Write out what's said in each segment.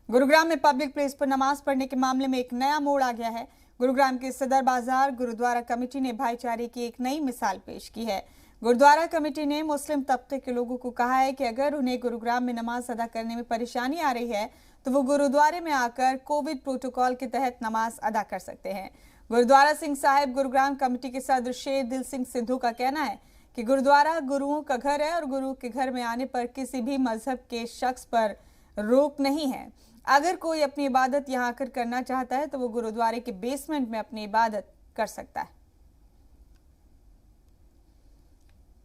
गुरुग्राम में public place पर नमाज पढ़ने के मामले में एक नया मोड़ आ गया है। गुरुग्राम के सदर बाजार गुरुद्वारा कमेटी ने भाईचारे की एक नई मिसाल पेश की है। गुरुद्वारा कमेटी ने मुस्लिम तबके के लोगों को कहा है कि अगर उन्हें गुरुग्राम में नमाज अदा करने में परेशानी आ रही है तो वो गुरुद्वारे में आकर कोविड प्रोटोकॉल के तहत नमाज अदा कर सकते हैं। गुरुद्वारा सिंह साहिब गुरुग्राम कमेटी के सदर शेर दिल सिंह सिद्धू का कहना है कि गुरुद्वारा गुरुओं का घर है और गुरु के घर में आने पर किसी भी मजहब के शख्स पर रोक नहीं है। अगर कोई अपनी इबादत यहां आकर करना चाहता है तो वो गुरुद्वारे के बेसमेंट में अपनी इबादत कर सकता है।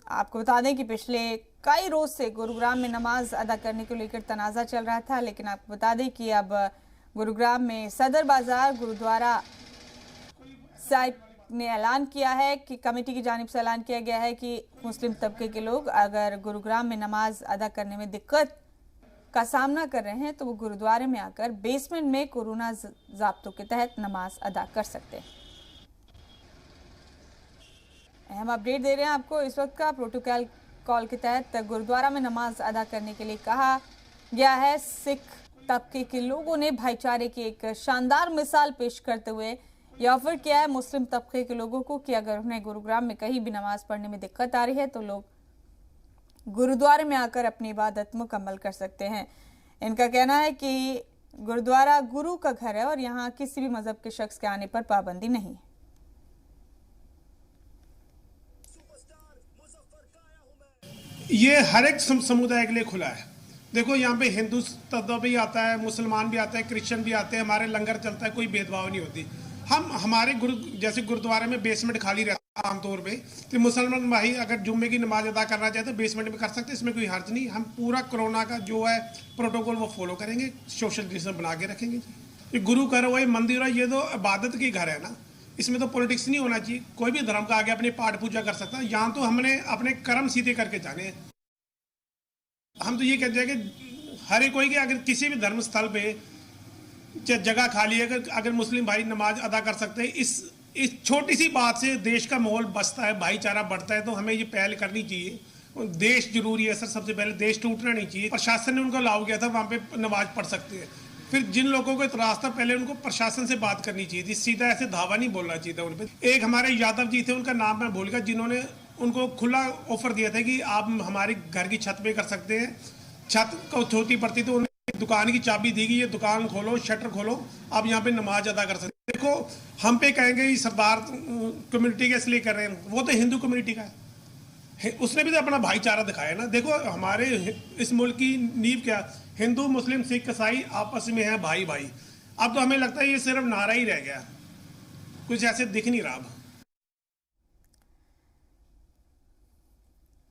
आपको बता दें कि पिछले कई रोज से गुरुग्राम में नमाज अदा करने को लेकर तनाजा चल रहा था, लेकिन आपको बता दें कि अब गुरुग्राम में सदर बाजार गुरुद्वारा साहिब ने ऐलान किया है कि कमेटी की जानिब से ऐलान किया गया है कि मुस्लिम तबके के लोग अगर गुरुग्राम में नमाज अदा करने में दिक्कत का सामना कर रहे हैं तो वो गुरुद्वारे में आकर बेसमेंट में कोरोना ज़ाब्तों के तहत नमाज अदा कर सकते हैं। अहम अपडेट दे रहे हैं आपको इस वक्त का। प्रोटोकॉल कॉल के तहत गुरुद्वारा में नमाज अदा करने के लिए कहा गया है। सिख तबके के लोगों ने भाईचारे की एक शानदार मिसाल पेश करते हुए यह ऑफर किया है मुस्लिम तबके के लोगों को कि अगर उन्हें गुरुग्राम में कहीं भी नमाज पढ़ने में दिक्कत आ रही है तो लोग गुरुद्वारे में आकर अपनी इबादत मुकम्मल कर सकते हैं। इनका कहना है कि गुरुद्वारा गुरु का घर है और यहाँ किसी भी मजहब के शख्स के आने पर पाबंदी नहीं है। ये हर एक समुदाय के लिए खुला है। देखो यहाँ पे हिंदू भी आता है, मुसलमान भी आता है, क्रिश्चियन भी आते हैं, हमारे लंगर चलता है, कोई भेदभाव नहीं होती। हम हमारे जैसे गुरुद्वारे में बेसमेंट खाली रहता है आमतौर पे, तो मुसलमान भाई अगर जुम्मे की नमाज अदा करना चाहे तो बेसमेंट में कर सकते हैं, इसमें कोई हर्ज नहीं। हम पूरा कोरोना का जो है प्रोटोकॉल वो फॉलो करेंगे, सोशल डिस्टेंस बना के रखेंगे। ये गुरु घर हो, ये मंदिर हो, ये तो इबादत की घर है ना, इसमें तो पॉलिटिक्स नहीं होना चाहिए। कोई भी धर्म का आगे अपनी पाठ पूजा कर सकता है। यहाँ तो हमने अपने कर्म सीधे करके जाने। हम तो ये कहते हैं कि हर एक कोई कि अगर किसी भी धर्म स्थल पे जगह खाली है, अगर मुस्लिम भाई नमाज अदा कर सकते हैं, इस छोटी सी बात से देश का माहौल बसता है, भाईचारा बढ़ता है। तो हमें ये पहल करनी चाहिए। देश जरूरी है सर, सबसे पहले देश टूटना नहीं चाहिए। प्रशासन ने उनको अलाउ किया था, वहाँ पे नमाज पढ़ सकते हैं। फिर जिन लोगों को इतराज था पहले उनको प्रशासन से बात करनी चाहिए थी, सीधा ऐसे धावा नहीं बोलना चाहिए था उन पर। एक हमारे यादव जी थे, उनका नाम मैं भूल गया, जिन्होंने उनको खुला ऑफर दिया था कि आप हमारे घर की छत पे कर सकते हैं। छत को छोटी पड़ती तो उन्हें दुकान की चाबी दी गई, ये दुकान खोलो, शटर खोलो, आप यहाँ पे नमाज अदा कर सकते। देखो हम पे कहेंगे ये सरदार कम्युनिटी के इसलिए कर रहे हैं, वो तो हिंदू कम्युनिटी का है, उसने भी तो अपना भाईचारा दिखाया ना। देखो हमारे इस मुल्क की नींव क्या, हिंदू मुस्लिम सिख ईसाई आपस में है भाई भाई। अब तो हमें लगता है ये सिर्फ नारा ही रह गया, कुछ ऐसे दिख नहीं रहा।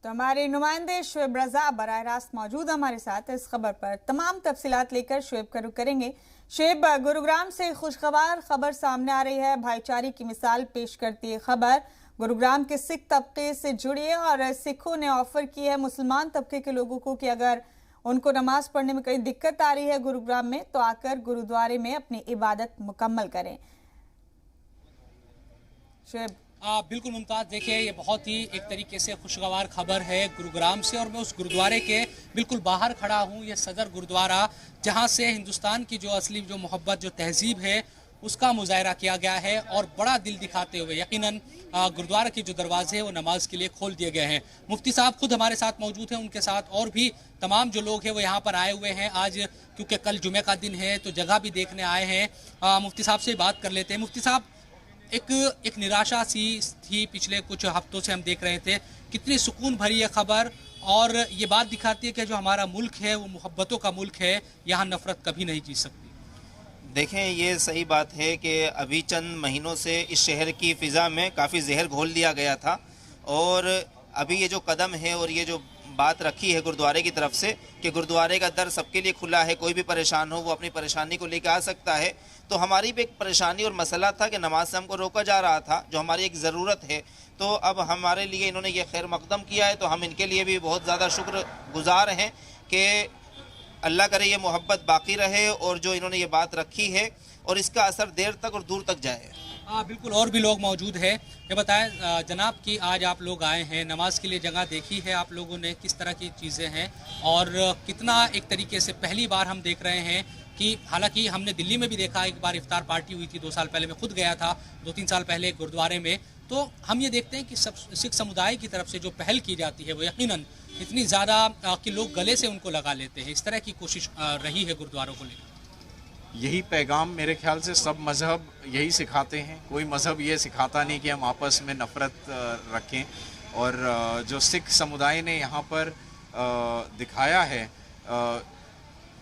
तो हमारे नुमाइंदे शुएब रजा बराह रास्त मौजूद हमारे साथ इस खबर पर तमाम तफसीलात लेकर शुएब का रुख करेंगे। शुएब, गुरुग्राम से खुशखबर खबर सामने आ रही है, भाईचारे की मिसाल पेश करती है खबर। गुरुग्राम के सिख तबके से जुड़ी है और सिखों ने ऑफर की है मुसलमान तबके के लोगों को कि अगर उनको नमाज पढ़ने में कहीं दिक्कत आ रही है गुरुग्राम में तो आकर गुरुद्वारे में अपनी इबादत मुकम्मल करें। शुएब। बिल्कुल मुमताज़, देखिए ये बहुत ही एक तरीके से खुशगवार खबर है गुरुग्राम से, और मैं उस गुरुद्वारे के बिल्कुल बाहर खड़ा हूँ। ये सदर गुरुद्वारा जहाँ से हिंदुस्तान की जो असली जो मोहब्बत जो तहजीब है उसका मुजाहरा किया गया है, और बड़ा दिल दिखाते हुए यकीनन गुरुद्वारा के जो दरवाजे हैं वो नमाज के लिए खोल दिए गए हैं। मुफ्ती साहब खुद हमारे साथ मौजूद हैं, उनके साथ और भी तमाम जो लोग हैं वो यहाँ पर आए हुए हैं। आज क्योंकि कल जुमे का दिन है तो जगह भी देखने आए हैं। मुफ्ती साहब से बात कर लेते हैं। मुफ्ती साहब, एक निराशा सी थी पिछले कुछ हफ्तों से, हम देख रहे थे कितनी सुकून भरी है खबर, और ये बात दिखाती है कि जो हमारा मुल्क है वो मोहब्बतों का मुल्क है, यहाँ नफरत कभी नहीं जी सकती। देखें, ये सही बात है कि अभी चंद महीनों से इस शहर की फ़िज़ा में काफ़ी जहर घोल दिया गया था, और अभी ये जो कदम है और ये जो बात रखी है गुरुद्वारे की तरफ से कि गुरुद्वारे का दर सबके लिए खुला है, कोई भी परेशान हो वो अपनी परेशानी को लेकर आ सकता है। तो हमारी भी एक परेशानी और मसला था कि नमाज से हमको रोका जा रहा था, जो हमारी एक ज़रूरत है। तो अब हमारे लिए इन्होंने ये खैर मकदम किया है, तो हम इनके लिए भी बहुत ज़्यादा शुक्रगुजार हैं कि अल्लाह करे ये मोहब्बत बाकी रहे, और जो इन्होंने ये बात रखी है और इसका असर देर तक और दूर तक जाए। बिल्कुल, और भी लोग मौजूद हैं। ये बताएं जनाब कि आज आप लोग आए हैं, नमाज के लिए जगह देखी है आप लोगों ने, किस तरह की चीज़ें हैं और कितना एक तरीके से पहली बार हम देख रहे हैं कि हालांकि हमने दिल्ली में भी देखा, एक बार इफ्तार पार्टी हुई थी 2 साल पहले, मैं खुद गया था 2-3 साल पहले गुरुद्वारे में, तो हम ये देखते हैं कि सिख समुदाय की तरफ से जो पहल की जाती है वो यकीनन इतनी ज़्यादा कि लोग गले से उनको लगा लेते हैं। इस तरह की कोशिश रही है गुरुद्वारों को लेकर। यही पैगाम मेरे ख्याल से सब मज़हब यही सिखाते हैं। कोई मज़हब ये सिखाता नहीं कि हम आपस में नफ़रत रखें, और जो सिख समुदाय ने यहाँ पर दिखाया है,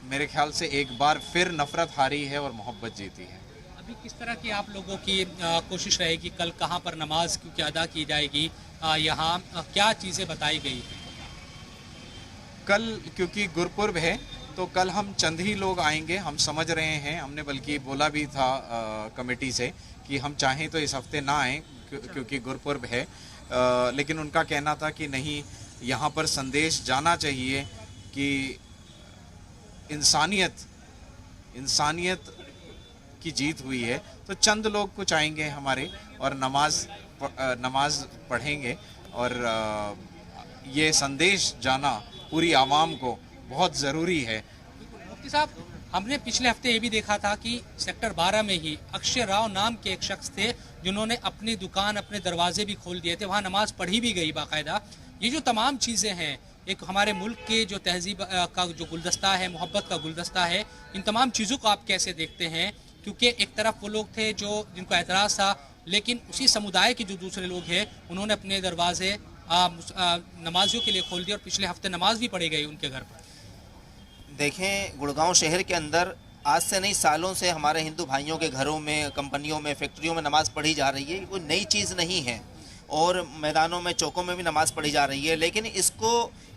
मेरे ख्याल से एक बार फिर नफ़रत हारी है और मोहब्बत जीती है। अभी किस तरह की आप लोगों की कोशिश रहेगी? कल कहाँ पर नमाज क्योंकि अदा की जाएगी, यहाँ क्या चीज़ें बताई गई? कल क्योंकि गुरपुर्ब है तो कल हम चंद ही लोग आएंगे, हम समझ रहे हैं। हमने बल्कि बोला भी था कमेटी से कि हम चाहें तो इस हफ्ते ना आएँ क्योंकि गुरपुर्ब है, लेकिन उनका कहना था कि नहीं, यहाँ पर संदेश जाना चाहिए कि इंसानियत की जीत हुई है। तो चंद लोग कुछ आएंगे हमारे और नमाज पढ़ेंगे, और ये संदेश जाना पूरी आवाम को बहुत ज़रूरी है। मुफ्ती साहब, हमने पिछले हफ्ते ये भी देखा था कि सेक्टर 12 में ही अक्षय राव नाम के एक शख्स थे जिन्होंने अपनी दुकान, अपने दरवाजे भी खोल दिए थे, वहाँ नमाज पढ़ी भी गई बाकायदा। ये जो तमाम चीज़ें हैं, एक हमारे मुल्क के जो तहजीब का जो गुलदस्ता है, मोहब्बत का गुलदस्ता है, इन तमाम चीज़ों को आप कैसे देखते हैं? क्योंकि एक तरफ वो लोग थे जो जिनको एतराज़ था, लेकिन उसी समुदाय के जो दूसरे लोग हैं उन्होंने अपने दरवाजे नमाजियों के लिए खोल दिए और पिछले हफ्ते नमाज भी पढ़ी गई उनके घर पर। देखें, गुड़गांव शहर के अंदर आज से नहीं, सालों से हमारे हिंदू भाइयों के घरों में, कंपनियों में, फैक्ट्रियों में नमाज़ पढ़ी जा रही है। कोई नई चीज़ नहीं है, और मैदानों में, चौकों में भी नमाज़ पढ़ी जा रही है, लेकिन इसको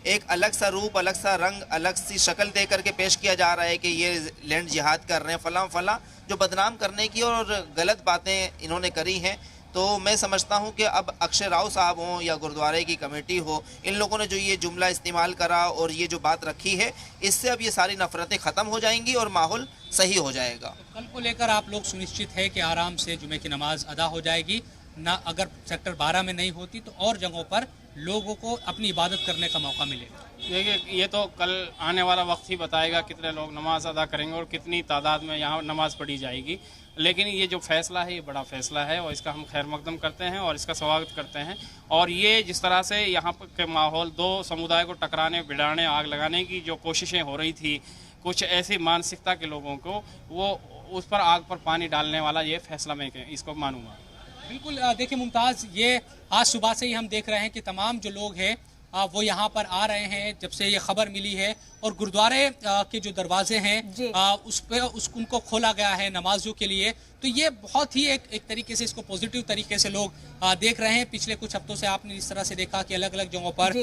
एक अलग सा रूप, अलग सा रंग, अलग सी शक्ल दे करके पेश किया जा रहा है कि ये लैंड जिहाद कर रहे हैं, फलां फलां, जो बदनाम करने की और गलत बातें इन्होंने करी हैं। तो मैं समझता हूं कि अब अक्षय राव साहब हों या गुरुद्वारे की कमेटी हो, इन लोगों ने जो ये जुमला इस्तेमाल करा और ये जो बात रखी है, इससे अब ये सारी नफरतें ख़त्म हो जाएंगी और माहौल सही हो जाएगा। तो कल को लेकर आप लोग सुनिश्चित है कि आराम से जुमे की नमाज अदा हो जाएगी ना? अगर सेक्टर 12 में नहीं होती तो और जगहों पर लोगों को अपनी इबादत करने का मौका मिलेगा। देखिए, ये तो कल आने वाला वक्त ही बताएगा कितने लोग नमाज अदा करेंगे और कितनी तादाद में यहाँ नमाज पढ़ी जाएगी। लेकिन ये जो फैसला है, ये बड़ा फैसला है और इसका हम खैर मकदम करते हैं और इसका स्वागत करते हैं। और ये जिस तरह से यहाँ के माहौल, दो समुदाय को टकराने, भिड़ाने, आग लगाने की जो कोशिशें हो रही थी, कुछ ऐसी मानसिकता के लोगों को, वो उस पर आग पर पानी डालने वाला ये फैसला मैं इसको मानूंगा। बिल्कुल। देखिए मुमताज़, ये आज सुबह से ही हम देख रहे हैं कि तमाम जो लोग हैं वो यहाँ पर आ रहे हैं जब से ये खबर मिली है, और गुरुद्वारे के जो दरवाजे हैं उस पे उनको खोला गया है नमाजियों के लिए। तो ये बहुत ही एक तरीके से इसको पॉजिटिव तरीके से लोग देख रहे हैं। पिछले कुछ हफ्तों से आपने इस तरह से देखा कि अलग अलग जगहों पर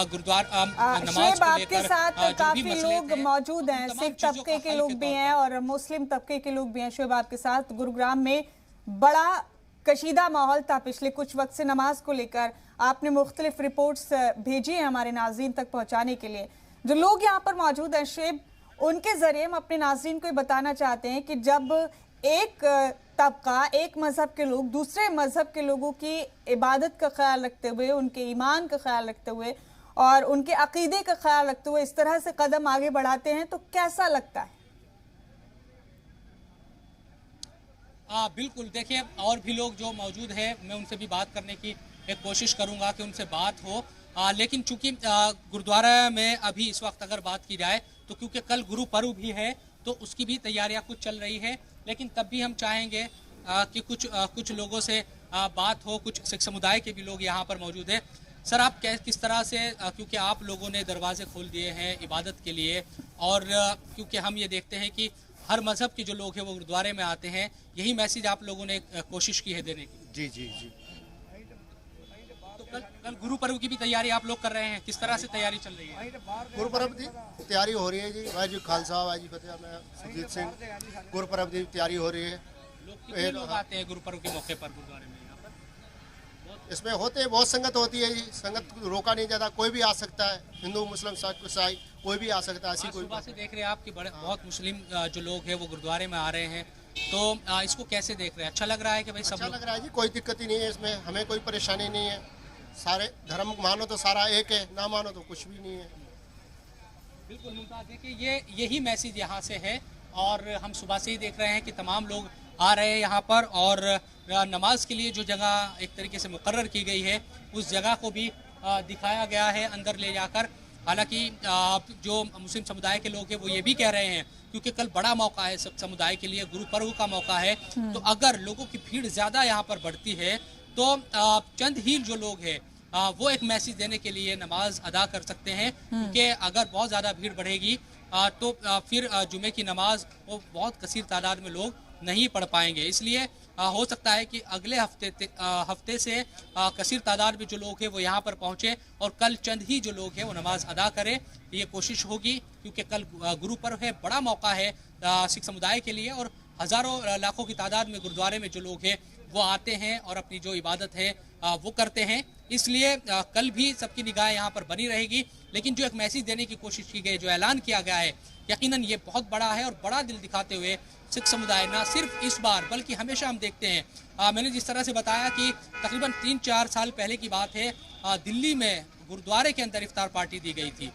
गुरुद्वारा नमाज को लेकर आपके साथ काफी लोग मौजूद हैं, सिख तबके के लोग भी हैं और मुस्लिम तबके के लोग भी हैं। शोएब, आपके साथ गुरुग्राम में बड़ा कशीदा माहौल था पिछले कुछ वक्त से नमाज को लेकर। आपने मुख्तलिफ रिपोर्ट्स भेजी हैं हमारे नाज़रीन तक पहुंचाने के लिए। जो लोग यहाँ पर मौजूद हैं शोएब, उनके जरिए हम अपने नाज़रीन को बताना चाहते हैं कि जब एक तबका, एक मजहब के लोग दूसरे मजहब के लोगों की इबादत का ख्याल रखते हुए, उनके ईमान का ख्याल रखते हुए और उनके अकीदे का ख्याल रखते हुए इस तरह से कदम आगे बढ़ाते हैं, तो कैसा लगता है? बिल्कुल। देखिए, और भी लोग जो मौजूद हैं, मैं उनसे भी बात करने की एक कोशिश करूंगा कि उनसे बात हो। लेकिन चूंकि गुरुद्वारा में अभी इस वक्त अगर बात की जाए तो क्योंकि कल गुरु पर्व भी है तो उसकी भी तैयारियां कुछ चल रही है, लेकिन तब भी हम चाहेंगे कि कुछ लोगों से बात हो। कुछ सिख समुदाय के भी लोग यहाँ पर मौजूद हैं। सर, आप किस तरह से, क्योंकि आप लोगों ने दरवाजे खोल दिए हैं इबादत के लिए, और क्योंकि हम ये देखते हैं कि हर मजहब के जो लोग हैं वो गुरुद्वारे में आते हैं, यही मैसेज आप लोगों ने कोशिश की है देने की? जी जी जी। तो कल गुरु पर्व की भी तैयारी आप लोग कर रहे हैं, किस तरह से तैयारी चल रही है? गुरु पर्व की तैयारी हो रही है जी। वाहिगुरू खालसा वाहिगुरू फतेह। मैं सुरजीत सिंह। गुरु पर्व की तैयारी हो रही है। कितने लोग आते हैं गुरु पर्व के मौके पर गुरुद्वारे में? इसमें होते हैं, बहुत संगत होती है जी। संगत रोका नहीं जाता, कोई भी आ सकता है, हिंदू मुस्लिम ईसाई कोई भी आ सकता है। ऐसी कोई सुबह से देख रहे हैं आप कि बहुत मुस्लिम जो लोग हैं वो गुरुद्वारे में आ रहे हैं, तो इसको कैसे देख रहे हैं? अच्छा लग रहा है कि भाई सब अच्छा लग रहा है जी, कोई दिक्कत ही नहीं है इसमें, हमें कोई परेशानी नहीं है। सारे धर्म मानो तो सारा एक है, ना मानो तो कुछ भी नहीं है। बिल्कुल मुमताज़, देखिए यही मैसेज यहाँ से है और हम सुबह से ही देख रहे हैं कि तमाम लोग आ रहे हैं यहाँ पर और नमाज के लिए जो जगह एक तरीके से मुकर्रर की गई है उस जगह को भी दिखाया गया है अंदर ले जाकर। हालांकि जो मुस्लिम समुदाय के लोग हैं वो ये भी कह रहे हैं क्योंकि कल बड़ा मौका है सब समुदाय के लिए, गुरु पर्व का मौका है, तो अगर लोगों की भीड़ ज़्यादा यहाँ पर बढ़ती है तो चंद ही जो लोग हैं वो एक मैसेज देने के लिए नमाज अदा कर सकते हैं, क्योंकि अगर बहुत ज़्यादा भीड़ बढ़ेगी तो फिर जुमे की नमाज वो बहुत कसीर तादाद में लोग नहीं पढ़ पाएंगे। इसलिए हो सकता है कि अगले हफ्ते से कसीर तादाद में जो लोग हैं वो यहाँ पर पहुँचे और कल चंद ही जो लोग हैं वो नमाज अदा करें, ये कोशिश होगी क्योंकि कल गुरु पर्व है, बड़ा मौका है सिख समुदाय के लिए और हज़ारों लाखों की तादाद में गुरुद्वारे में जो लोग हैं वो आते हैं और अपनी जो इबादत है वो करते हैं। इसलिए कल भी सबकी निगाह यहाँ पर बनी रहेगी, लेकिन जो एक मैसेज देने की कोशिश की गई, जो ऐलान किया गया है, यकीनन ये बहुत बड़ा है और बड़ा दिल दिखाते हुए सिख समुदाय ना सिर्फ इस बार बल्कि हमेशा हम देखते हैं। मैंने जिस तरह से बताया कि तकरीबन 3-4 साल पहले की बात है, दिल्ली में गुरुद्वारे के अंदर इफ्तार पार्टी दी गई थी।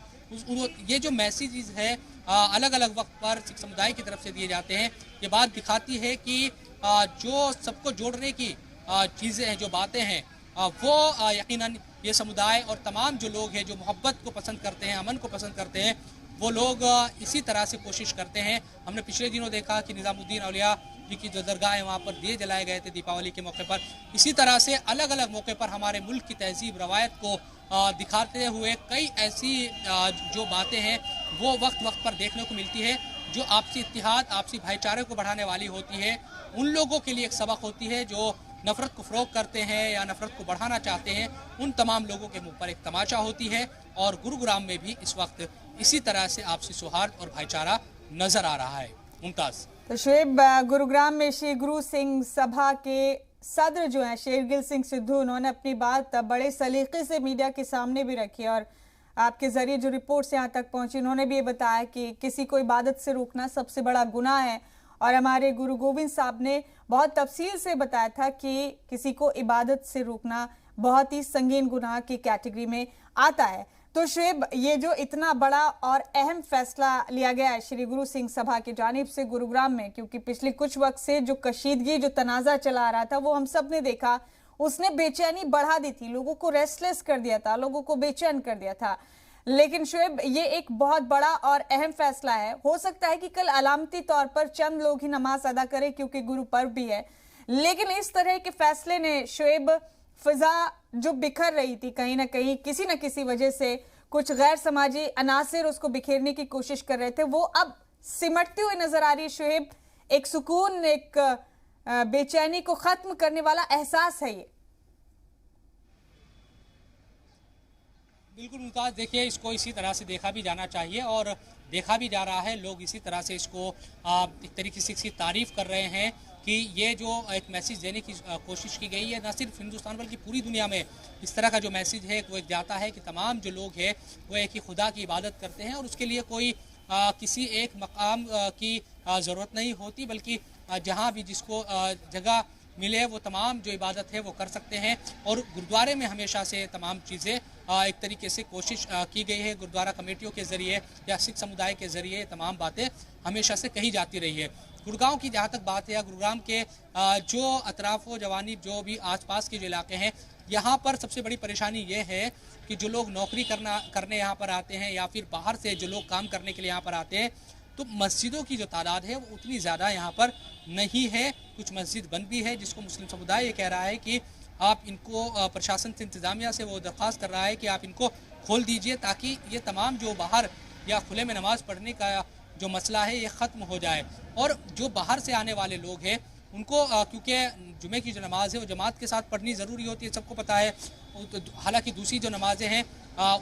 ये जो मैसेजेस है अलग अलग वक्त पर सिख समुदाय की तरफ से दिए जाते हैं, ये बात दिखाती है कि जो सबको जोड़ने की चीज़ें हैं, जो बातें हैं, वो यकीनन ये समुदाय और तमाम जो लोग हैं जो मोहब्बत को पसंद करते हैं, अमन को पसंद करते हैं, वो लोग इसी तरह से कोशिश करते हैं। हमने पिछले दिनों देखा कि निज़ामुद्दीन औलिया जी की जो दरगाह है वहाँ पर दिए जलाए गए थे दीपावली के मौके पर। इसी तरह से अलग अलग मौके पर हमारे मुल्क की तहजीब रवायत को दिखाते हुए कई ऐसी जो बातें हैं वो वक्त वक्त पर देखने को मिलती है, जो आपसी इत्तिहाद, आपसी भाईचारे को बढ़ाने वाली होती है। उन लोगों के लिए एक सबक होती है जो नफ़रत को फ़रोग़ करते हैं या नफ़रत को बढ़ाना चाहते हैं, उन तमाम लोगों के मुंह पर एक तमाचा होती है। और गुरुग्राम में भी इस वक्त इसी तरह से आपसी सौहार्द और भाईचारा नज़र आ रहा है। मुमताज़। तो शुएब, गुरुग्राम में श्री गुरु सिंह सभा के सदर जो हैं शेरगिल सिंह सिद्धू, उन्होंने अपनी बात बड़े सलीके से मीडिया के सामने भी रखी और आपके जरिए जो रिपोर्ट्स यहाँ तक पहुंची, उन्होंने भी ये बताया कि किसी को इबादत से रोकना सबसे बड़ा गुनाह है। और हमारे गुरु गोविंद साहब ने बहुत तफसील से बताया था कि किसी को इबादत से रोकना बहुत ही संगीन गुनाह की कैटेगरी में आता है। तो शुएब, ये जो इतना बड़ा और अहम फैसला लिया गया है श्री गुरु सिंह सभा की जानिब से गुरुग्राम में, क्योंकि पिछले कुछ वक्त से जो कशीदगी, जो तनाज़ा चला आ रहा था, वो हम सब ने देखा, उसने बेचैनी बढ़ा दी थी, लोगों को रेस्टलेस कर दिया था, लोगों को बेचैन कर दिया था। लेकिन शुएब, ये एक बहुत बड़ा और अहम फैसला है। हो सकता है कि कल अलामती तौर पर चंद लोग ही नमाज अदा करें क्योंकि गुरु पर्व भी है, लेकिन इस तरह के फैसले ने शुएब फिजा जो बिखर रही थी कहीं ना कहीं किसी न किसी वजह से, कुछ गैर समाजी अनासिर उसको बिखेरने की कोशिश कर रहे थे, वो अब सिमटते हुए नजर आ रही है। शुएब, एक सुकून, एक बेचैनी को खत्म करने वाला एहसास है ये। बिल्कुल मुमताज़, देखिए इसको इसी तरह से देखा भी जाना चाहिए और देखा भी जा रहा है। लोग इसी तरह से इसको एक तरीके से इसकी तारीफ़ कर रहे हैं कि ये जो एक मैसेज देने की कोशिश की गई है, न सिर्फ हिंदुस्तान बल्कि पूरी दुनिया में इस तरह का जो मैसेज है वो एक जाता है कि तमाम जो लोग हैं वो एक ही खुदा की इबादत करते हैं और उसके लिए कोई किसी एक मकाम की ज़रूरत नहीं होती, बल्कि जहाँ भी जिसको जगह मिले वो तमाम जो इबादत है वो कर सकते हैं। और गुरुद्वारे में हमेशा से तमाम चीज़ें एक तरीके से कोशिश की गई है, गुरुद्वारा कमेटियों के ज़रिए या सिख समुदाय के ज़रिए तमाम बातें हमेशा से कही जाती रही है। गुड़गांव की जहाँ तक बात है या गुरुग्राम के जो अतराफ़ व जवानीब जो भी आसपास के जो इलाके हैं, यहाँ पर सबसे बड़ी परेशानी ये है कि जो लोग नौकरी करने यहाँ पर आते हैं या फिर बाहर से जो लोग काम करने के लिए यहाँ पर आते हैं, तो मस्जिदों की जो तादाद है वो उतनी ज़्यादा यहाँ पर नहीं है। कुछ मस्जिद बंद भी है, जिसको मुस्लिम समुदाय ये कह रहा है कि आप इनको, प्रशासन से, इंतज़ामिया से वो दरख्वास्त कर रहा है कि आप इनको खोल दीजिए ताकि ये तमाम जो बाहर या खुले में नमाज़ पढ़ने का जो मसला है ये ख़त्म हो जाए। और जो बाहर से आने वाले लोग हैं उनको क्योंकि जुमे की जो नमाज़ है वो जमात के साथ पढ़नी ज़रूरी होती है, सबको पता है। हालांकि दूसरी जो नमाज़ें हैं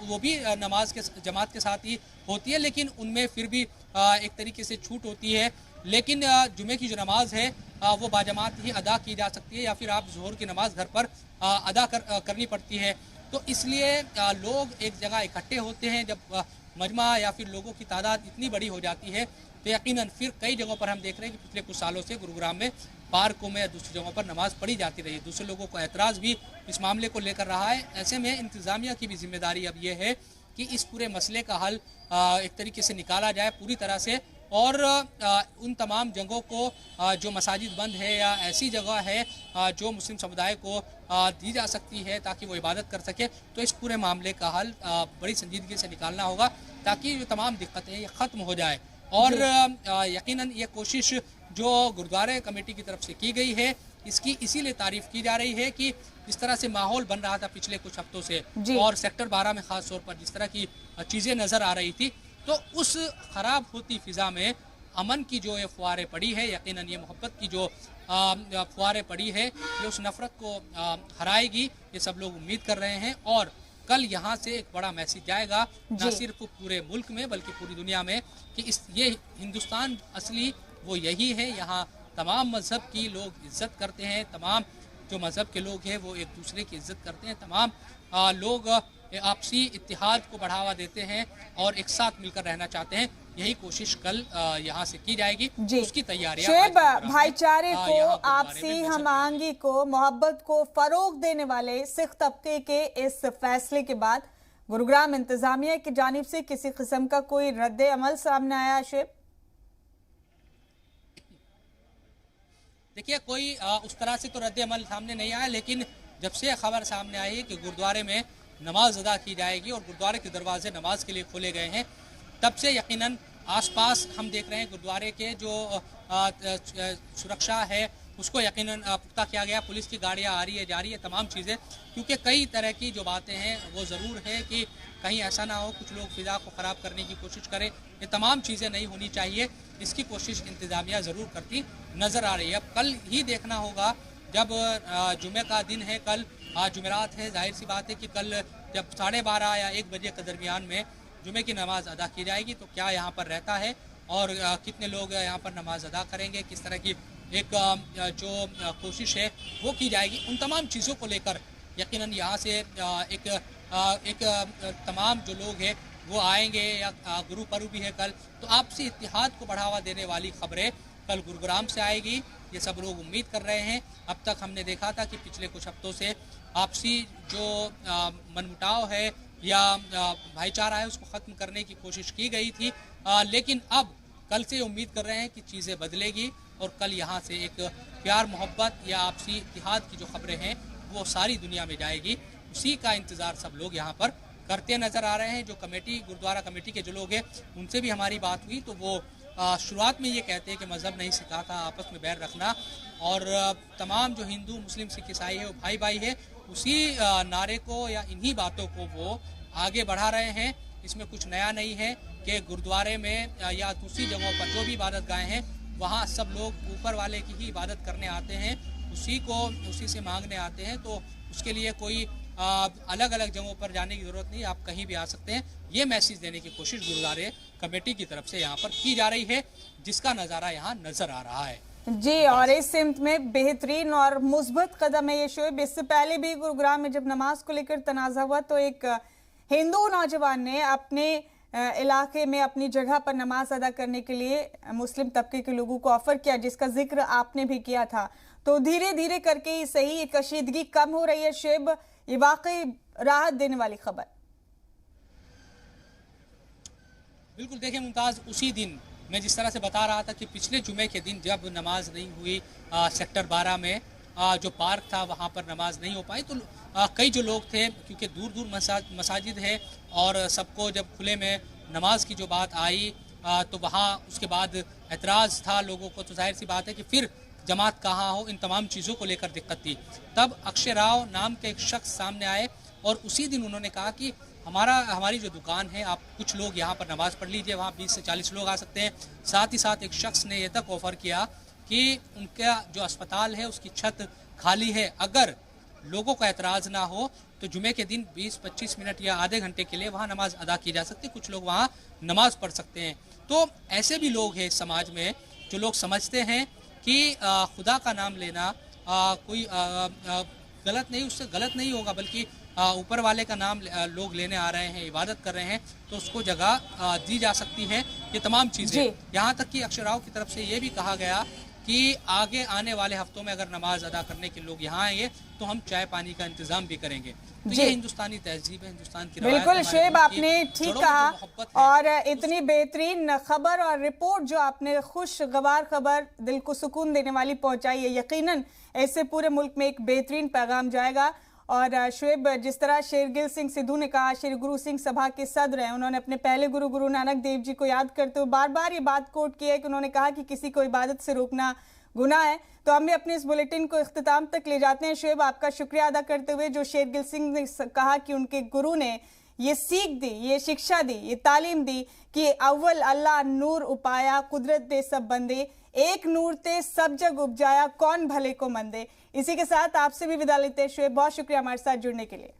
वो भी नमाज के जमात के साथ ही होती है, लेकिन उनमें फिर भी एक तरीके से छूट होती है। लेकिन जुमे की जो नमाज़ है वो बाजमात ही अदा की जा सकती है या फिर आप ज़ोहर की नमाज़ घर पर अदा करनी पड़ती है। तो इसलिए लोग एक जगह इकट्ठे होते हैं। जब मजमा या फिर लोगों की तादाद इतनी बड़ी हो जाती है तो यकीनन फिर कई जगहों पर हम देख रहे हैं कि पिछले कुछ सालों से गुरुग्राम में पार्कों में या दूसरी जगहों पर नमाज़ पढ़ी जाती रही है। दूसरे लोगों को एतराज़ भी इस मामले को लेकर रहा है। ऐसे में इंतज़ामिया की भी जिम्मेदारी अब ये है कि इस पूरे मसले का हल एक तरीके से निकाला जाए पूरी तरह से, और उन तमाम जगहों को जो मसाजिद बंद है या ऐसी जगह है जो मुस्लिम समुदाय को दी जा सकती है ताकि वो इबादत कर सके, तो इस पूरे मामले का हल बड़ी संजीदगी से निकालना होगा ताकि जो तमाम दिक्कतें ये ख़त्म हो जाए। और यकीनन ये कोशिश जो गुरुद्वारे कमेटी की तरफ से की गई है इसकी इसीलिए तारीफ की जा रही है कि जिस तरह से माहौल बन रहा था पिछले कुछ हफ्तों से और सेक्टर 12 में खास तौर पर जिस तरह की चीज़ें नज़र आ रही थी, तो उस ख़राब होती फ़िज़ा में अमन की जो ये फुहारें पड़ी है, यकीनन ये मोहब्बत की जो फुहारें पड़ी है ये उस नफ़रत को हराएगी, ये सब लोग उम्मीद कर रहे हैं। और कल यहाँ से एक बड़ा मैसेज जाएगा न सिर्फ पूरे मुल्क में बल्कि पूरी दुनिया में कि ये हिंदुस्तान असली वो यही है, यहाँ तमाम मज़हब की लोग इज़्ज़त करते हैं, तमाम जो मज़हब के लोग हैं वो एक दूसरे की इज़्ज़त करते हैं, तमाम लोग आपसी इत्तिहाद को बढ़ावा देते हैं और एक साथ मिलकर रहना चाहते हैं। यही कोशिश कल यहाँ से की जाएगी, उसकी तैयारियां शुएब, भाईचारे को, आपसी हम-आहंगी को, मोहब्बत को फरोग देने वाले सिख तबके के इस फैसले के बाद गुरुग्राम इंतजामिया की जानिब से किसी किस्म का कोई रद्द अमल सामने आया? शुएब, देखिए कोई उस तरह से तो रद्द अमल सामने नहीं आया, लेकिन जब से खबर सामने आई है कि गुरुद्वारे में नमाज अदा की जाएगी और गुरुद्वारे के दरवाजे नमाज के लिए खोले गए हैं, तब से यकीनन आसपास हम देख रहे हैं गुरुद्वारे के जो सुरक्षा है उसको यकीनन पुख्ता किया गया। पुलिस की गाड़ियां आ रही है, जा रही है, तमाम चीज़ें, क्योंकि कई तरह की जो बातें हैं वो ज़रूर है कि कहीं ऐसा ना हो कुछ लोग फ़िज़ा को ख़राब करने की कोशिश करें। ये तमाम चीज़ें नहीं होनी चाहिए, इसकी कोशिश इंतज़ामिया ज़रूर करती नज़र आ रही है। अब कल ही देखना होगा, जब जुमे का दिन है, कल जुमेरात है, जाहिर सी बात है कि कल जब 12:30 या 1 बजे के दरमियान में जुमे की नमाज़ अदा की जाएगी तो क्या यहाँ पर रहता है और कितने लोग यहाँ पर नमाज अदा करेंगे, किस तरह की एक जो कोशिश है वो की जाएगी। उन तमाम चीज़ों को लेकर यकीनन यहाँ से एक तमाम जो लोग हैं वो आएंगे, या गुरु पर्व भी है कल, तो आपसी इत्तिहाद को बढ़ावा देने वाली खबरें कल गुरुग्राम से आएगी, ये सब लोग उम्मीद कर रहे हैं। अब तक हमने देखा था कि पिछले कुछ हफ्तों से आपसी जो मनमुटाव है या भाईचारा है उसको ख़त्म करने की कोशिश की गई थी, लेकिन अब कल से उम्मीद कर रहे हैं कि चीज़ें बदलेगी और कल यहाँ से एक प्यार मोहब्बत या आपसी इत्तिहाद की जो खबरें हैं वो सारी दुनिया में जाएगी। उसी का इंतज़ार सब लोग यहाँ पर करते नज़र आ रहे हैं। जो कमेटी, गुरुद्वारा कमेटी के जो लोग हैं उनसे भी हमारी बात हुई तो वो शुरुआत में ये कहते हैं कि मज़हब नहीं सिखाता आपस में बैर रखना, और तमाम जो हिंदू मुस्लिम सिख ईसाई है वो भाई भाई है, उसी नारे को या इन्हीं बातों को वो आगे बढ़ा रहे हैं। इसमें कुछ नया नहीं है कि गुरुद्वारे में या दूसरी जगहों पर जो भी इबादत गाहें हैं वहाँ सब लोग ऊपर वाले की ही इबादत करने आते हैं, उसी से मांगने आते हैं, तो उसके लिए कोई अलग अलग जगहों पर जाने की ज़रूरत नहीं, आप कहीं भी आ सकते हैं। ये मैसेज देने की कोशिश गुरुद्वारे कमेटी की तरफ से यहाँ पर की जा रही है, जिसका नज़ारा यहाँ नज़र आ रहा है जी। और इस सिमत में बेहतरीन और मुस्बत कदम है ये शोएब। इससे पहले भी गुरुग्राम में जब नमाज को लेकर तनाज़ा हुआ तो एक हिंदू नौजवान ने अपने इलाके में अपनी जगह पर नमाज अदा करने के लिए मुस्लिम तबके के लोगों को ऑफर किया, जिसका जिक्र आपने भी किया था। तो धीरे धीरे करके ही सही ये कशीदगी कम हो रही है शोएब, ये वाकई राहत देने वाली खबर। बिल्कुल, देखिए मुमताज़, उसी दिन मैं जिस तरह से बता रहा था कि पिछले जुमे के दिन जब नमाज नहीं हुई सेक्टर 12 में जो पार्क था वहाँ पर नमाज नहीं हो पाई, तो कई जो लोग थे, क्योंकि दूर दूर मसाजिद है और सबको जब खुले में नमाज की जो बात आई तो वहाँ उसके बाद एतराज़ था लोगों को, तो जाहिर सी बात है कि फिर जमात कहाँ हो, इन तमाम चीज़ों को लेकर दिक्कत थी। तब अक्षय राव नाम के एक शख्स सामने आए और उसी दिन उन्होंने कहा कि हमारी जो दुकान है, आप कुछ लोग यहाँ पर नमाज़ पढ़ लीजिए, वहाँ 20 से 40 लोग आ सकते हैं। साथ ही साथ एक शख्स ने यह तक ऑफ़र किया कि उनका जो अस्पताल है उसकी छत खाली है, अगर लोगों का एतराज़ ना हो तो जुमे के दिन 20-25 मिनट या आधे घंटे के लिए वहाँ नमाज अदा की जा सकती है, कुछ लोग वहाँ नमाज पढ़ सकते हैं। तो ऐसे भी लोग हैं समाज में जो लोग समझते हैं कि खुदा का नाम लेना कोई गलत नहीं, उससे गलत नहीं होगा, बल्कि ऊपर वाले का नाम लोग लेने आ रहे हैं, इबादत कर रहे हैं, तो उसको जगह दी जा सकती है। ये तमाम चीज़ें, यहाँ तक कि अक्षय राव की तरफ से ये भी कहा गया कि आगे आने वाले हफ्तों में अगर नमाज अदा करने के लोग यहाँ आएंगे तो हम चाय पानी का इंतजाम भी करेंगे। तो ये हिंदुस्तानी तहजीब है, हिंदुस्तान की रवायत है। बिल्कुल शुएब, आपने ठीक कहा और इतनी बेहतरीन खबर और रिपोर्ट जो आपने खुशगवार खबर दिल को सुकून देने वाली पहुंचाई है, यकीनन ऐसे पूरे मुल्क में एक बेहतरीन पैगाम जाएगा। और शुएब, जिस तरह शेरगिल सिंह सिद्धू ने कहा, श्री गुरु सिंह सभा के सदर हैं, उन्होंने अपने पहले गुरु गुरु नानक देव जी को याद करते हुए बार बार ये बात कोट की है कि उन्होंने कहा कि किसी को इबादत से रोकना गुनाह है। तो हम भी अपने इस बुलेटिन को इख्तिताम तक ले जाते हैं। शुएब, आपका शुक्रिया अदा करते हुए जो शेरगिल सिंह ने कहा कि उनके गुरु ने ये सीख दी, ये शिक्षा दी, ये तालीम दी कि अव्वल अल्लाह नूर उपाया, कुदरत दे सब बंदे, एक नूर ते सब जग उपजाया, कौन भले को मंदे। इसी के साथ आपसे भी विदा लेते हैं शुएब, बहुत शुक्रिया हमारे साथ जुड़ने के लिए।